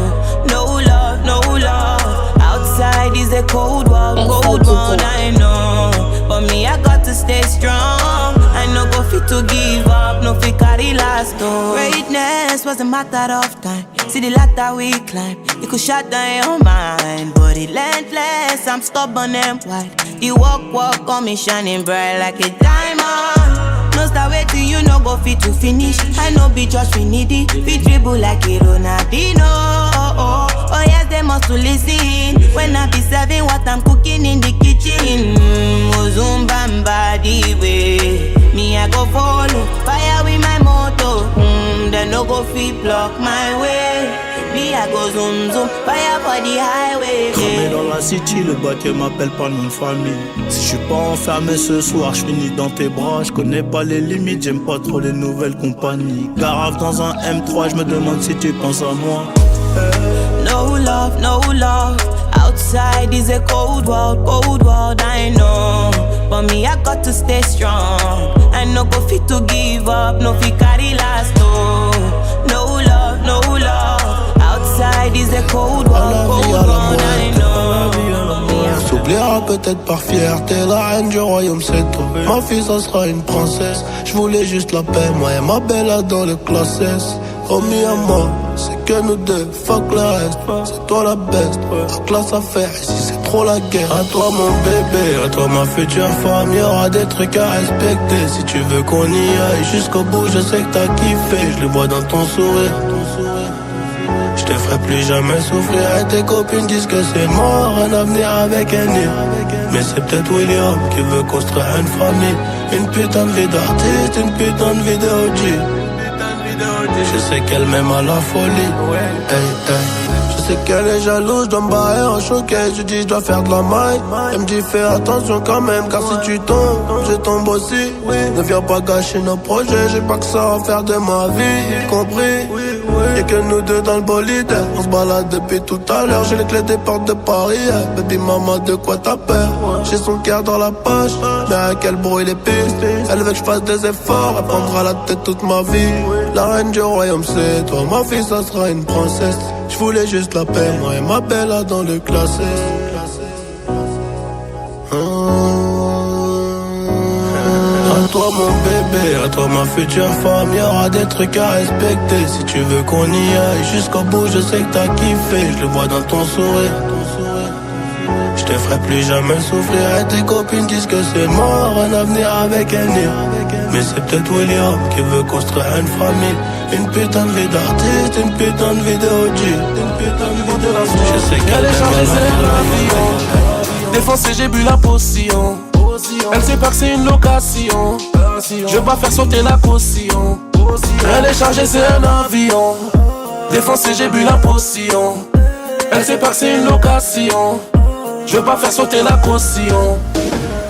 No love, no love. Outside is a cold world, I know. But me, I got to stay strong. I no go fit to give up, no fit carry last, oh. Greatness was a matter of time. See the ladder we climb, it could shut down your mind. But relentless, I'm stubborn and wide. You walk on me shining bright like a diamond. No start waiting, you no go fit to finish. I no be just finity, fit dribble like a Ronaldinho. Oh yes, they must to listen when I be serving what I'm cooking in the kitchen. Ozumbamba the way me I go follow fire with my moto. They no go fit block my way. Me I go zoom zoom. Fire for the highway. Cramé dans la city, le baquet m'appelle pas nom de famille. Si je suis pas enfermé ce soir, je finis dans tes bras. Je connais pas les limites, j'aime pas trop les nouvelles compagnies. Garave dans un M3, je me demande si tu penses à moi. No love, no love. Outside is a cold world, I know. But me, I got to stay strong. I no go fit to give up, no fit carry last, no. No love, no love. Outside is a cold world, I know. S'oubliera peut-être par fierté, la reine du royaume c'est toi. Ma fille ça sera une princesse. Je voulais juste la paix, moi et ma bella dans le classe S. Promis à moi, c'est que nous deux, fuck le reste. C'est toi la best, la classe à faire ici c'est trop la guerre. À toi mon bébé, à toi ma future femme, y'aura des trucs à respecter. Si tu veux qu'on y aille jusqu'au bout, je sais que t'as kiffé. Je le vois dans ton sourire. Je te ferai plus jamais souffrir et tes copines disent que c'est mort, un avenir avec un nid. Mais c'est peut-être William qui veut construire une famille. Une putain de vie d'artiste, une putain de vie de OG. Je sais qu'elle m'aime à la folie. Hey, hey. Je sais qu'elle est jalouse, je dois me barrer en showcase. Je dis je dois faire de la maille. Elle me dit fais attention quand même, car si tu tombes, je tombe aussi. Ne viens pas gâcher nos projets, j'ai pas que ça à faire de ma vie, compris. Y'a que nous deux dans le bolide. On se balade depuis tout à l'heure. J'ai les clés des portes de Paris. Baby maman, de quoi t'as peur? J'ai son cœur dans la poche, mais à quel bruit les pistes. Elle veut que je fasse des efforts. Elle prendra la tête toute ma vie. La reine du royaume c'est toi. Ma fille ça sera une princesse. Je voulais juste la paix, moi et ma bella dans le classé. À toi mon bébé, à toi ma future femme, y'aura des trucs à respecter. Si tu veux qu'on y aille jusqu'au bout, je sais que t'as kiffé. Je le vois dans ton sourire. Je te ferai plus jamais souffrir et tes copines disent que c'est mort, un avenir avec un nid. Mais c'est peut-être William qui veut construire une famille. Une putain de vie d'artiste, une putain de vie de OG. Je sais qu'elle est chargée, c'est l'avion. Défoncé, j'ai bu la potion. Elle sait pas que c'est une location. Je vais pas faire sauter la caution. Elle est chargée, c'est un avion. Défoncé, j'ai bu la potion. Elle sait pas que c'est une location. Je vais pas faire sauter la caution.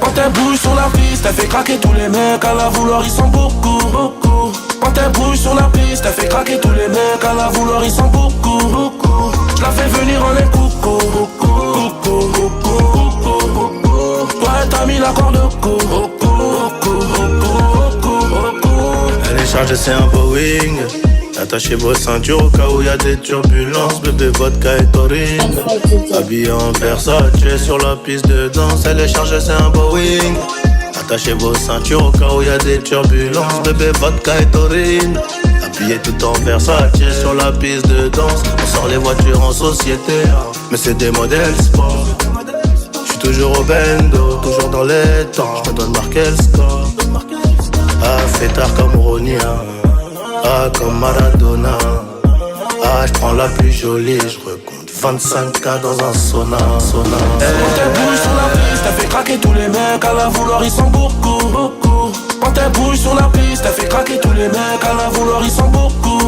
Quand elle bouge sur la piste, elle fait craquer tous les mecs. À la vouloir, ils sont beaucoup. Quand elle bouge sur la piste, elle fait craquer tous les mecs. À la vouloir, ils sont beaucoup. Je la fais venir en un coucou. Toi, t'as mis la corde au cou. Elle est chargée, c'est un Boeing. Attachez vos ceintures au cas où y a des turbulences. Bébé, vodka et taurine. Habillé en Versace sur la piste de danse. Elle est chargée, c'est un Boeing. Attachez vos ceintures au cas où y a des turbulences. Bébé, vodka et taurine. Habillé tout en Versace sur la piste de danse. On sort les voitures en société, mais c'est des modèles sport. J'suis toujours au bendo, toujours dans les temps. J'me donne marquer le score. Ah, fait tard comme Ronia. Ah, comme Maradona. Ah, j'prends la plus jolie, j'recompte 25K dans un sauna. Quand elle bouge sur la piste, elle fait craquer tous les mecs. À la vouloir, ils sont beaucoup. Quand elle bouge sur la piste, elle fait craquer tous les mecs. À la vouloir, ils sont beaucoup.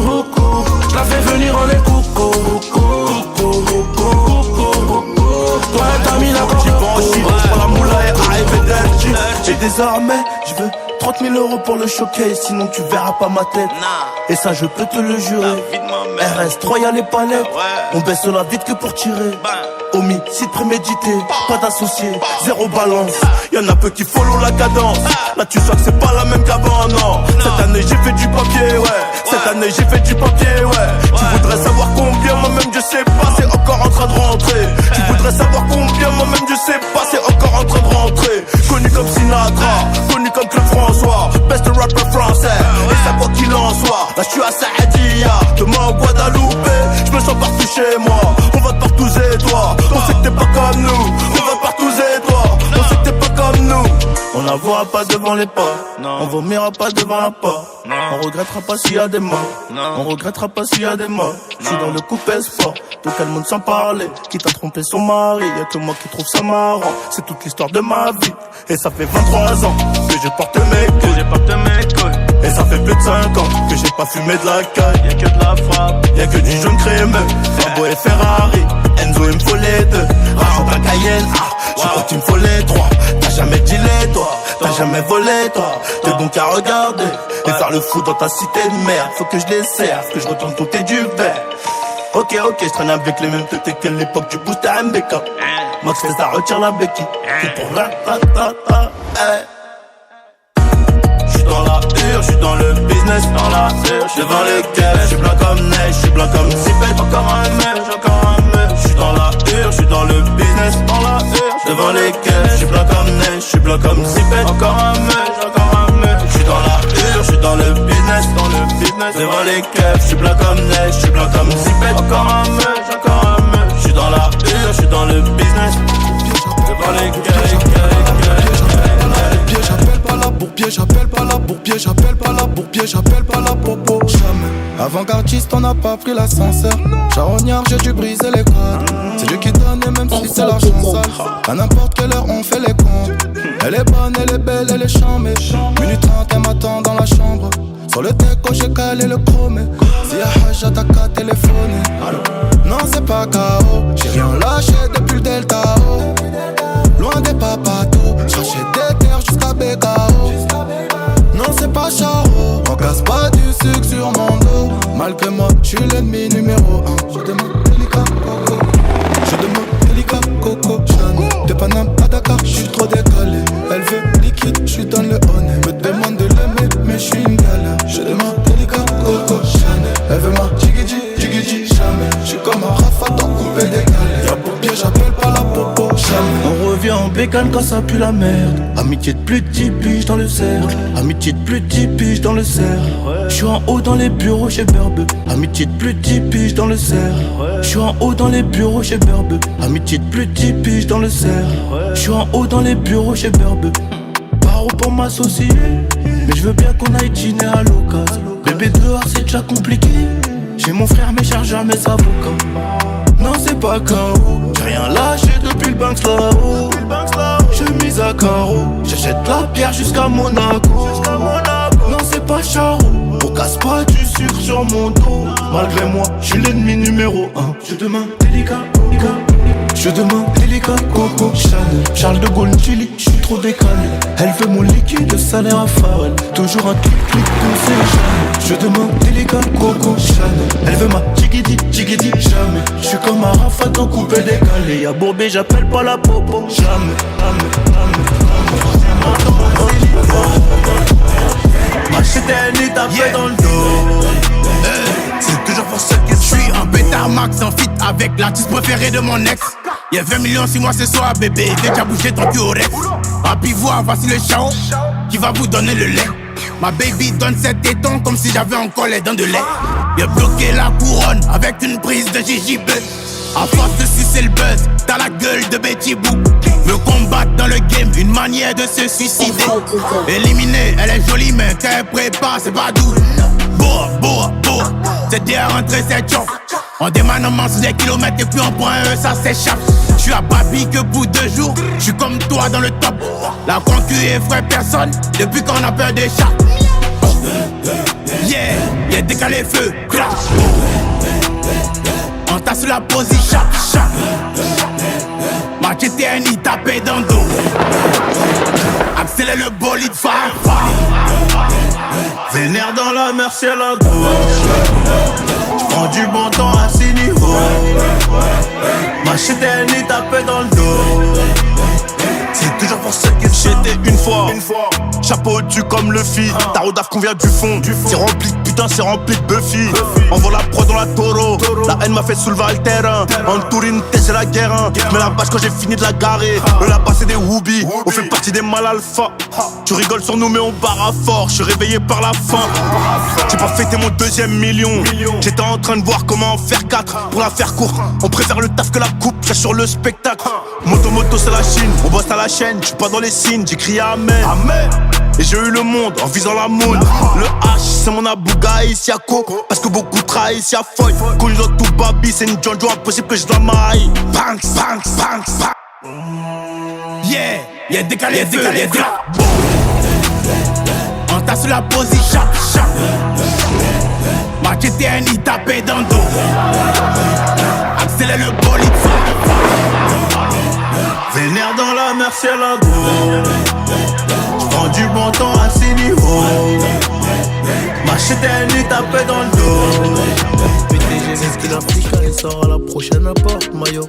Je la fais venir en les coucou. Toi, t'as mis la corde. J'ai pas aussi pour la moula et arrivé. Et désormais, je veux 30 000 € pour le showcase, sinon tu verras pas ma tête. Et ça je peux te le jurer. RS3 y'a les palettes. On baisse la vite que pour tirer. Homicide prémédité, pas d'associé, zéro balance. Y'en a peu qui follow la cadence. Là tu sens que c'est pas la même qu'avant, non. Cette année j'ai fait du papier, ouais. Cette année j'ai fait du papier, ouais. Tu voudrais savoir combien, moi-même je sais pas, c'est encore en train de rentrer. Tu voudrais savoir combien, moi-même je sais pas, c'est encore en train de rentrer. Connu comme Sinatra, connu comme Claude François, best rapper français. Et ça quoi qu'il en soit, là je suis à Saadia, demain au Guadeloupe, je me sens partout chez moi. On va de partout et toi, on sait que t'es pas comme nous. On va de partout et toi, on sait que t'es pas comme nous. On n'avouera pas devant les pas, on vomira pas devant la porte. On regrettera pas s'il y a des morts, on regrettera pas s'il y a des morts. Je suis dans le coupé sport, tout le monde sans parler. Qui t'a trompé son mari, y'a que moi qui trouve ça marrant. C'est toute l'histoire de ma vie, et ça fait 23 ans que je porte mes couilles. Et ça fait plus de 5 ans que j'ai pas fumé de la caille. Y'a que de la frappe, y'a que du jaune crémeux. Lambo et Ferrari, Enzo il me faut les deux. Rajoute un Cayenne, je crois qu'il me faut les trois. T'as jamais dealé toi, t'as jamais volé toi. T'es bon qu'à regarder et faire le fou dans ta cité de merde. Faut que je les serve, que je retourne côté du verre. Ok, je traîne avec les mêmes têtes qu'à l'époque du booster MBK. Max fait ça, retire la béquille. C'est pour la J'suis dans la hure, j'suis dans le business, dans la hure. J'suis devant les caisses, j'suis blanc comme neige, j'suis blanc comme Zipette. Encore un mec, j'suis dans la hure, j'suis dans le business, dans la hure. Devant les caisses, j'suis blanc comme neige, j'suis blanc comme Zipette. Encore un mec, j'suis dans la hure, j'suis dans le business, devant les caisses, j'suis blanc comme neige, j'suis blanc comme Zipette. Encore un mec, j'suis dans la hure, j'suis dans le business, devant les caisses. J'appelle pas la bourbier, j'appelle pas la bourbier, j'appelle pas la bourbier, j'appelle pas la popo, jamais. Avant-gardiste, on n'a pas pris l'ascenseur. Charognard, j'ai dû briser les codes. C'est Dieu qui donne et même si c'est l'argent sale. À n'importe quelle heure, on fait les comptes. Elle est bonne, elle est belle, elle est chambée. Minute 30, elle m'attend dans la chambre. Sur le déco, j'ai calé le chromé. Si y'a Hajja, t'as qu'à téléphoner. Non, c'est pas KO. J'ai rien lâché depuis le Delta O. Loin des papatos, j'rachète des terres jusqu'à BKO. Non c'est pas charo, on casse pas du sucre sur mon dos. Malgré moi, j'suis l'ennemi numéro 1. Je demande délicat coco, je demande délicat coco. Jeanne, de Paname à Dakar, j'suis trop décalé. Elle veut liquide, j'suis dans le honey. Me demande de l'aimer, mais j'suis une galère. Je demande délicat coco, Jeanne. Elle veut ma jiggy, jamais. J'suis comme un Rafa dans coupé décalé. Y'a pour bien, j'appelle pas la popo, jamais. On revient en bécane quand ça pue la merde. Amitié de plus de 10 piges dans le cercle. Amitié de plus de 10 piges dans le cercle. J'suis en haut dans les bureaux chez Berbeux. Amitié de plus de 10 piges dans le cercle. J'suis en haut dans les bureaux chez Berbeux. Amitié de plus de 10 piges dans le cercle. J'suis en haut dans les bureaux chez Berbeux. Paro pour m'associer, mais j'veux bien qu'on aille dîner à l'occasion. Bébé dehors c'est déjà compliqué. J'ai mon frère mais charge jamais sa avocats. Non c'est pas KO, j'ai rien lâché depuis le Banks là-haut. Chemise à carreaux, j'achète la pierre jusqu'à Monaco. Non c'est pas charo, on casse pas du sucre sur mon dos. Malgré moi, j'suis l'ennemi numéro 1. Je demande délicat, je demande délicat, coco, Chanel. Charles de Gaulle, Chili, j'suis trop décalé. Elle veut mon liquide, le salaire à Pharrell. Toujours un clic, comme c'est jamais. Je demande délicat, coco, Chanel. Elle veut ma jiggy, jamais. J'suis comme un Rafa dans coupé décalé. Y'a Bourbé, j'appelle pas la popo, jamais. M'acheter un nid tapé dans le dos. C'est toujours pour ceux qui j'suis un bêta max en fit avec l'artiste préféré de mon ex. Y'a 20 millions si moi ce soir bébé. Déjà bougé ton cul au Rex. À pivoire, voici le chao qui va vous donner le lait. Ma baby donne ses tétons comme si j'avais encore les dents de lait. Y'a bloqué la couronne avec une prise de JJB. À force de sucer le buzz, t'as la gueule de Betty Boo. Me combattre dans le game, une manière de se suicider. Éliminée, elle est jolie mais qu'elle prépare, c'est pas doux. Boa, c'est déjà rentré cette chance. On démarre sur des kilomètres et puis on prend un ça s'échappe. J'suis à Babi que pour 2 jours, j'suis comme toi dans le top. La concu effraie personne depuis qu'on a peur des chats. Yeah, décalé feu, crash. On t'a sur la position, chat. Machete un nid tapé dans le dos. Accélère le bolide, fire. Vénère dans la mer, c'est la gauche. J'prends du bon temps à 6 niveaux. Machete un nid tapé dans le dos. C'est toujours pour ceux qui j'étais une fois. Chapeau au-dessus comme le feed. Ta rodaf qu'on vient du fond. C'est rempli de putain, c'est rempli de Buffy. Envoie la prod dans la taureau. La haine m'a fait soulever le terrain. En tourine, j'ai la guerre. Mais la bâche quand j'ai fini de la garer. Là-bas c'est des whoobies. On fait partie des mal alpha. Tu rigoles sur nous mais on barre à fort. Je suis réveillé par la faim. J'ai pas fêté mon 2e million. J'étais en train de voir comment en faire 4. Pour la faire courte, on préfère le taf que la coupe. J'ai sur le spectacle. Moto c'est la Chine. On bosse à la chaîne, j'suis pas dans les signes. J'ai crié amen. Et j'ai eu le monde en visant la moune. Le H c'est mon abouga ici à Co. Parce que beaucoup trahissent y'a foy. Connu dans tout babi, c'est une Jojo impossible que je dois maille. Banks. Yeah, décalé feu, t'as sur la position, chap. Machete un nid tapé dans le dos. Accélère le bolide. Vénère dans la Murcielago. J'prends du bon temps à 6 niveaux. Machete un nid tapé dans le dos. PTG, c'est ce qu'il Africa, il sort à la prochaine porte, maillot.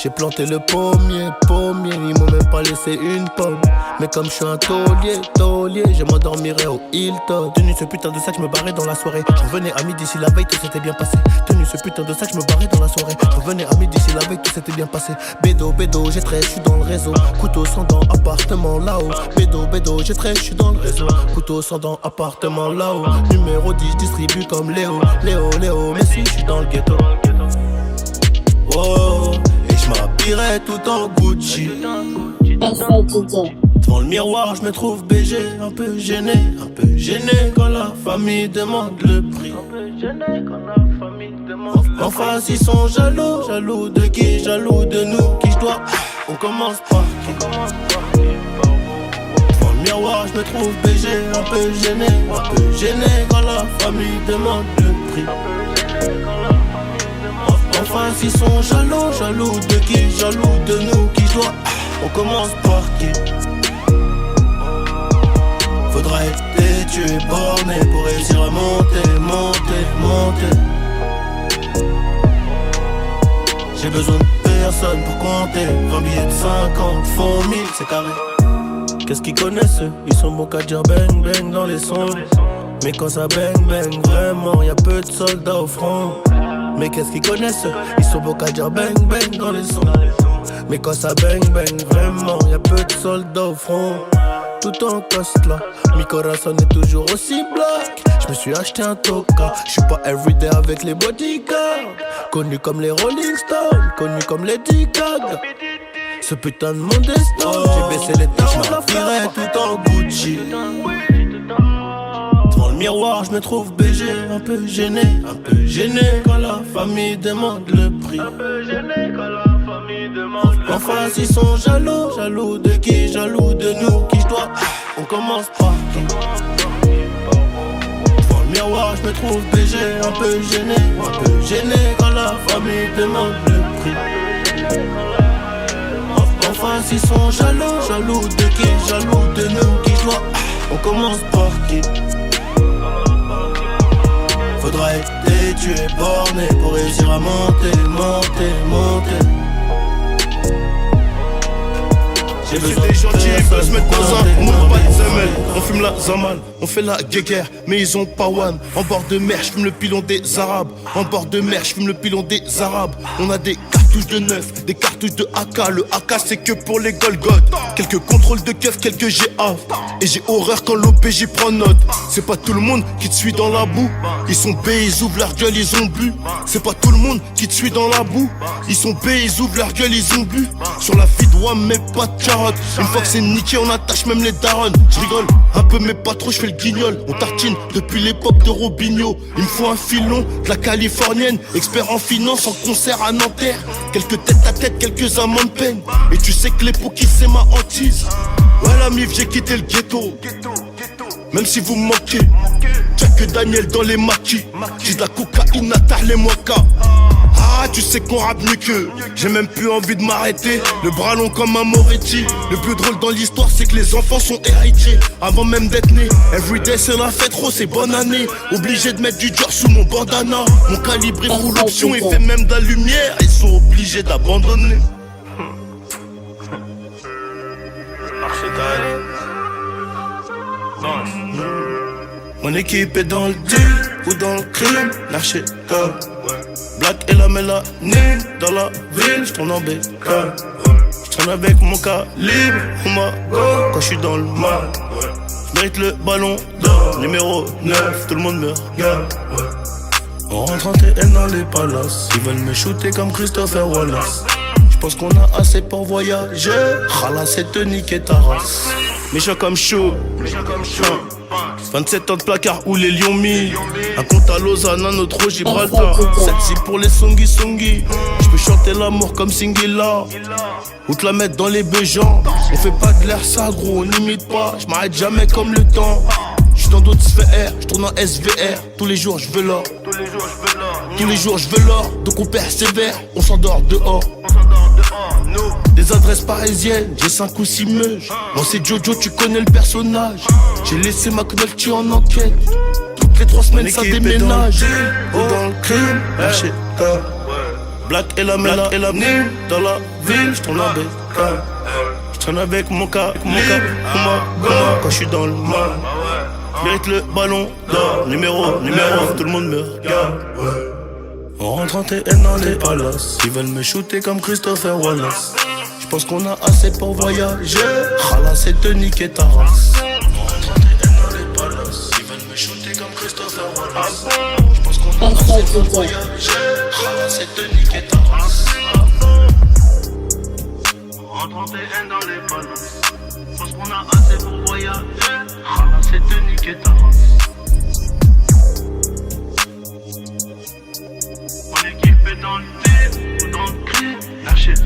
J'ai planté le pommier, ils m'ont même pas laissé une pomme. Mais comme je suis un taulier, je m'endormirai au Hilton. Tenu ce putain de sac, je me barrais dans la soirée. Je revenais à midi si la veille tout s'était bien passé. Tenu ce putain de sac, je me barrais dans la soirée. Je revenais à midi si la veille tout s'était bien passé. Bédo, j'ai 13, je suis dans le réseau. Couteau sans dents, appartement là-haut. Bédo, j'ai 13, je suis dans le réseau. Couteau sans dents, appartement là-haut. Numéro 10, distribue comme Léo, mais si je suis dans le ghetto. Oh, et je m'habillerai tout en Gucci. Devant le miroir, je me trouve BG, un peu gêné quand la famille demande le prix. En face, ils sont jaloux de qui? Jaloux de nous, qui je dois. On commence par qui? Devant le miroir, je me trouve BG, un peu gêné quand la famille demande le prix. En face, ils sont jaloux de qui? Jaloux de nous, qui je dois. On commence par qui? Faudra être tué, borné pour réussir à monter. J'ai besoin de personne pour compter. 20 billets de 50, font 1000, c'est carré. Qu'est-ce qu'ils connaissent eux? Ils sont bons qu'à dire bang bang dans les sons. Mais quand ça bang vraiment, y'a peu de soldats au front. Mais qu'est-ce qu'ils connaissent eux? Ils sont bons qu'à dire bang bang dans les sons. Mais quand ça bang vraiment, y'a peu de soldats au front. Tout en coste là, mi corazon est toujours aussi black. Je me suis acheté un toka, je suis pas everyday avec les bodyguards. Connu comme les Rolling Stones, connu comme les D-Gag. Ce putain de monde est stone, j'ai baissé les tards, je m'habillerai tout en Gucci. Devant le miroir, je me trouve BG, un peu gêné quand la famille demande le prix. En face, ils sont jaloux de qui? Jaloux de nous, qui je dois. On commence par qui? Devant le miroir, je me trouve BG, un peu gêné quand la famille demande le prix. En face, ils sont jaloux de qui? Jaloux de nous, qui je dois. On commence par qui? Faudra être tué, borné pour réussir à monter. J'ai besoin des gentils, ils veulent se mettre dans un moule, pas de semelle. On fume la zamal, on fait la guéguerre, mais ils ont pas one. En bord de mer, j'fume le pilon des Arabes. En bord de mer, j'fume le pilon des Arabes. On a des cartouches de neuf, des cartouches de AK. Le AK c'est que pour les Golgoth. Quelques contrôles de keuf, quelques GA. Et j'ai horreur quand l'OPJ prend note. C'est pas tout le monde qui te suit dans la boue. Ils sont B, ils ouvrent leur gueule, ils ont bu. C'est pas tout le monde qui te suit dans la boue. Ils sont B, ils ouvrent leur gueule, ils ont bu. Sur la fille de Wam, mais pas de carotte. Une fois que c'est niqué, on attache même les darons. Je rigole un peu, mais pas trop, je fais le guignol. On tartine depuis l'époque de Robinho. Il me faut un filon, de la californienne. Expert en finance, en concert à Nanterre. Quelques têtes à tête, quelques amants de peine. Et tu sais que les qui c'est ma hantise. Ouais la mif, j'ai quitté le ghetto. Même si vous me manquez, Jack que Daniel dans les maquis. J'ai de la cocaïne à tard les moicas. Ah, tu sais qu'on rappe mieux qu'eux. J'ai même plus envie de m'arrêter. Le bras long comme un Moretti. Le plus drôle dans l'histoire, c'est que les enfants sont héritiers avant même d'être nés. Everyday c'est la fête, rose, c'est bonne année. Obligé de mettre du dur sous mon bandana. Mon calibre il roule option, il fait même de la lumière. Ils sont obligés d'abandonner. Mon équipe est dans le deal ou dans le crime. L'archétype Black et la mélanine dans la ville, j'tourne en bécane. J'traîne avec mon calibre, on m'a go quand j'suis dans le mal. J'mérite le ballon d'or, numéro 9, tout le monde me regarde. On rentre en TN dans les palaces, ils veulent me shooter comme Christopher Wallace. J'pense qu'on a assez pour voyager, rala c'est te niquer ta race. Méchant comme chaud, 27 ans de placard où les lions mis. Un compte à Lausanne, un autre au Gibraltar. Celle-ci pour les songi. J'peux chanter l'amour comme Singila ou te la mettre dans les beujants. On fait pas de l'air ça gros, on n'imite pas. J'm'arrête jamais comme le temps. J'suis dans d'autres sphères, j'tourne en SVR. Tous les jours j'veux l'or. Tous les jours j'veux l'or. Donc on persévère, on s'endort dehors. Des adresses parisiennes, j'ai 5 ou 6 meuges. Moi c'est Jojo, tu connais le personnage. J'ai laissé McNulty en enquête. Toutes les 3 semaines ça déménage. Dans le crime, lâché Black et la mela et la nulle. Dans la ville, j'tourne en bécane. J'traîne avec mon cas, quand j'suis dans le mal. J'mérite le ballon d'or, numéro, tout le monde me regarde. On rentre en TN dans les palaces. Ils veulent me shooter comme Christopher Wallace. J'pense qu'on a assez pour voyager. Khalas c'est te niquer ta race. On rentre en TN dans les palaces. Ils veulent me shooter comme Christopher Wallace. J'pense qu'on a assez pour voyager. Khalas c'est te niquer ta race. On rentre en TN dans les palaces. J'pense qu'on a assez pour voyager. Khalas c'est te niquer ta race. Dans le vide ou dans le cri, lâchez ça.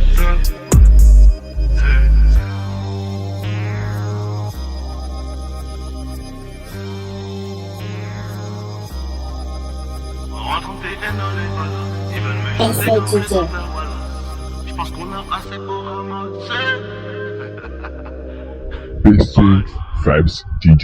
On rentre en TN dans les balles. Ils veulent me jeter comme les j'pense qu'on a assez pour ramasser. BC Vibes DJ.